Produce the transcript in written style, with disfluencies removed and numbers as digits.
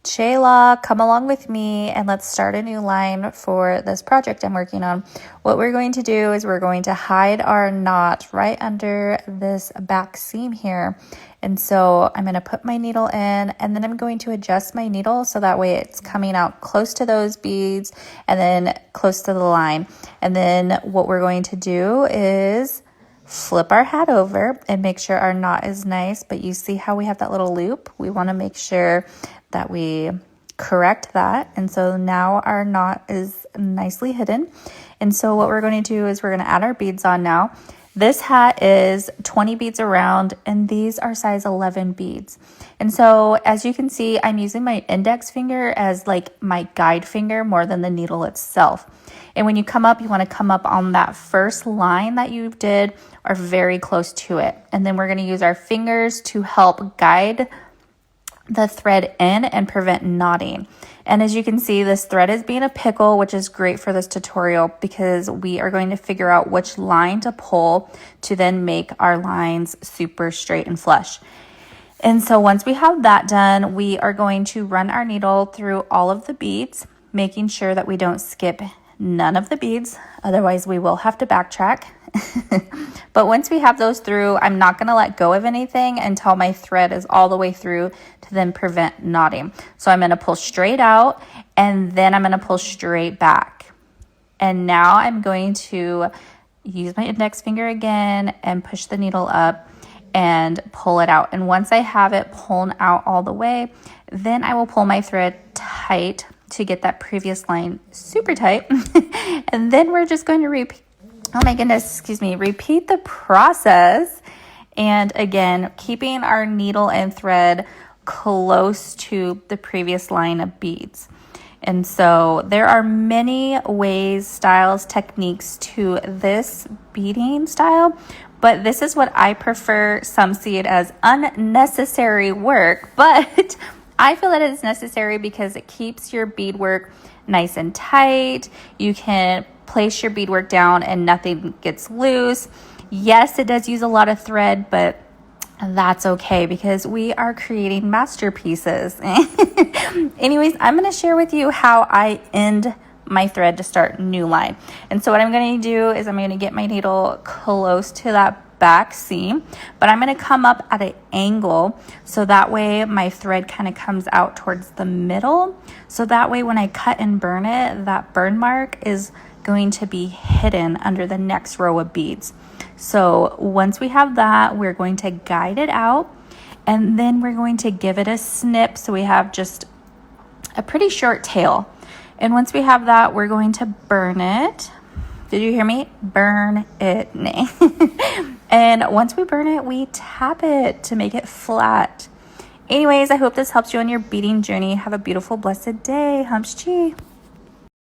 Shayla, come along with me and let's start a new line for this project I'm working on. What we're going to do is we're going to hide our knot right under this back seam here. And so I'm going to put my needle in, and then I'm going to adjust my needle so that way it's coming out close to those beads and then close to the line. And then what we're going to do is flip our hat over and make sure our knot is nice. But you see how we have that little loop? We want to make sure that we correct that. And so now our knot is nicely hidden. And so what we're going to do is we're going to add our beads on now. This hat is 20 beads around, and these are size 11 beads. And so as you can see, I'm using my index finger as like my guide finger more than the needle itself. And when you come up, you want to come up on that first line that you did or very close to it. And then we're going to use our fingers to help guide the thread in and prevent knotting. And as you can see, this thread is being a pickle, which is great for this tutorial because we are going to figure out which line to pull to then make our lines super straight and flush. And so once we have that done, we are going to run our needle through all of the beads, making sure that we don't skip none of the beads. Otherwise, we will have to backtrack. But once we have those through, I'm not going to let go of anything until my thread is all the way through to then prevent knotting. So I'm going to pull straight out, and then I'm going to pull straight back. And now I'm going to use my index finger again and push the needle up and pull it out. And once I have it pulled out all the way, then I will pull my thread tight to get that previous line super tight. And then we're just going to repeat the process. And again, keeping our needle and thread close to the previous line of beads. And so there are many ways, styles, techniques to this beading style, but this is what I prefer. Some see it as unnecessary work, but I feel that it's necessary because it keeps your beadwork nice and tight. You can place your beadwork down and nothing gets loose. Yes, it does use a lot of thread, but that's okay because we are creating masterpieces. Anyways, I'm going to share with you how I end my thread to start a new line. And so what I'm going to do is I'm going to get my needle close to that back seam, but I'm going to come up at an angle so that way my thread kind of comes out towards the middle. So that way when I cut and burn it, that burn mark is going to be hidden under the next row of beads. So once we have that, we're going to guide it out, and then we're going to give it a snip so we have just a pretty short tail. And once we have that, we're going to burn it. Did you hear me? Burn it. And once we burn it, we tap it to make it flat. Anyways, I hope this helps you on your beading journey. Have a beautiful, blessed day. Humps chi.